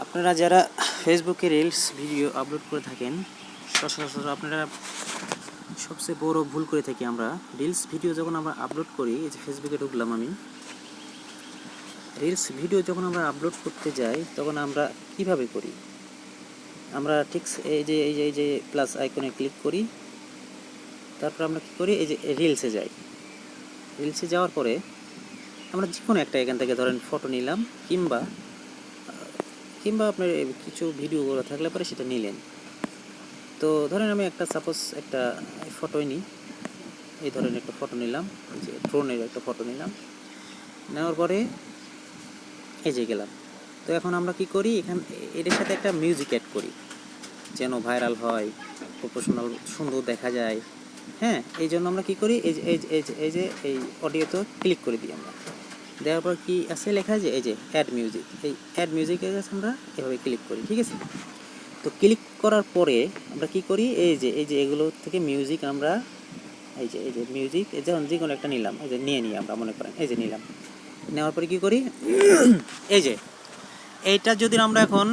আপনারা যারা ফেসবুকে রিলস ভিডিও আপলোড করে থাকেন, সচরাচর আপনারা সবচেয়ে বড় ভুল করে থাকি আমরা। রিলস ভিডিও যখন আমরা আপলোড করি, এই যে ফেসবুকে ঢুকলাম আমি, রিলস ভিডিও যখন আমরা আপলোড করতে যাই তখন আমরা কিভাবে করি? আমরা ঠিক এই যে প্লাস আইকনে ক্লিক করি, তারপর আমরা কী করি, এই যে রিলসে যাই। রিলসে যাওয়ার পরে আমরা যে কোনো একটা এখান থেকে ধরেন ফটো নিলাম, কিংবা আপনার কিছু ভিডিও করা থাকলে পরে সেটা নিলেন। তো ধরেন আমি একটা সাপোজ একটা ফটোই নিই, এই ধরেন একটা ফটো নিলাম, এই যে ড্রোনের একটা ফটো নিলাম, নেওয়ার পরে এই যে গেলাম। তো এখন আমরা কি করি, এটার সাথে একটা মিউজিক অ্যাড করি যেন ভাইরাল হয়, প্রফেশনাল সুন্দর দেখা যায়। হ্যাঁ, এই জন্য আমরা কি করি, এই অডিওতে ক্লিক করে দিই আমরা। দেওয়ার পর কি আছে লেখা, যে এই যে অ্যাড মিউজিক, এই অ্যাড মিউজিকের কাছে আমরা এভাবে ক্লিক করি, ঠিক আছে। তো ক্লিক করার পরে আমরা কি করি, এই যে এগুলো থেকে মিউজিক আমরা এই যে মিউজিক যেমন যে কোনো একটা নিলাম, এই যে নিয়ে নিই আমরা, মনে করেন এই যে নিলাম। নেওয়ার পরে কী করি, এই যে এইটা যদি আমরা এখন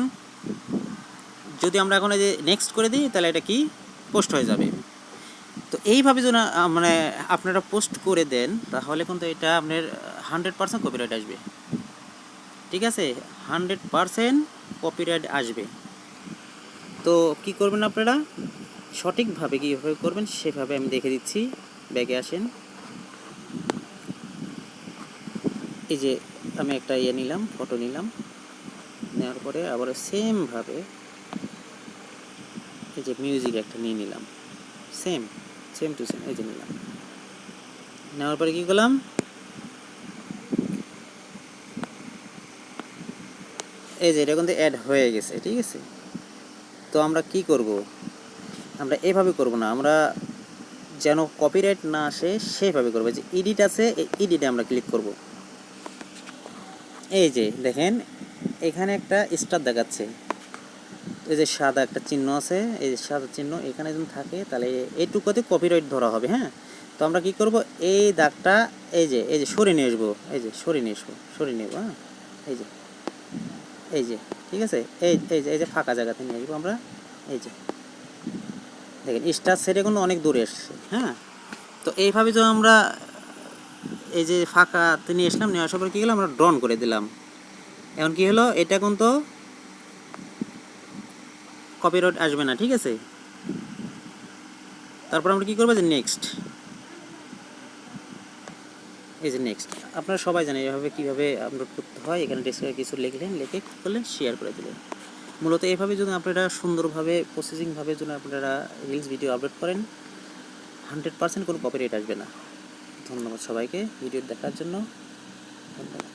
এই যে নেক্সট করে দিই, তাহলে এটা কি পোস্ট হয়ে যাবে। তো এইভাবে যদি মানে আপনারা পোস্ট করে দেন, তাহলে কিন্তু এটা আপনার 100% কপিরাইট আসবে, ঠিক আছে। 100% কপিরাইট আসবে। তো কি করবেন আপনারা, সঠিকভাবে কীভাবে করবেন সেভাবে আমি দেখে দিচ্ছি। ব্যাগে আসেন, এই যে আমি একটা নিলাম, ফটো নিলাম, নেওয়ার পরে আবার সেমভাবে এই যে মিউজিক একটা নিয়ে নিলাম, সেম টু সেম, এই যে নিলাম। নেওয়ার পরে কী করলাম, এই যে এটা কিন্তু অ্যাড হয়ে গেছে, ঠিক আছে। তো আমরা কি করব, আমরা এভাবে করব না, আমরা যেন কপিরাইট না আসে সেইভাবে করবো। যে এডিট আছে, এই এডিটে আমরা ক্লিক করব। এই যে দেখেন এখানে একটা স্টার দেখাচ্ছে, এই যে সাদা একটা চিহ্ন আছে, এই যে সাদা চিহ্ন এখানে যদি থাকে তাহলে এইটুকুতে কপিরাইট ধরা হবে। হ্যাঁ, তো আমরা কি করব, এই দাগটা এই যে সরিয়ে নিয়ে আসবো, এই যে সরিয়ে নেব। হ্যাঁ, এই যে ঠিক আছে, এই যে ফাঁকা জায়গাতে নিয়ে আসবো আমরা। এই যে দেখেন স্টার সেটে কিন্তু অনেক দূরে এসছে। হ্যাঁ, তো এইভাবে যদি আমরা এই যে ফাঁকাতে নিয়ে আসলাম, নিয়ে আসার পর কী গেলাম, আমরা ড্রন করে দিলাম। এখন কি হলো, এটা কিন্তু কপিরাইট আসবে না, ঠিক আছে। তারপর আমরা কী করবো, যে নেক্সট, এই যে নেক্সট। আপনারা সবাই জানেন এভাবে কীভাবে আপলোড করতে হয়। এখানে ডেসক্রিপশনে কিছু লিখলেন, লিখে কী করলেন, শেয়ার করে দিলেন। মূলত এইভাবে যদি আপনারা সুন্দরভাবে প্রসেসিংভাবে যদি আপনারা রিলস ভিডিও আপলোড করেন, 100% কোনো কপিরাইট আসবে না। ধন্যবাদ সবাইকে ভিডিও দেখার জন্য, ধন্যবাদ।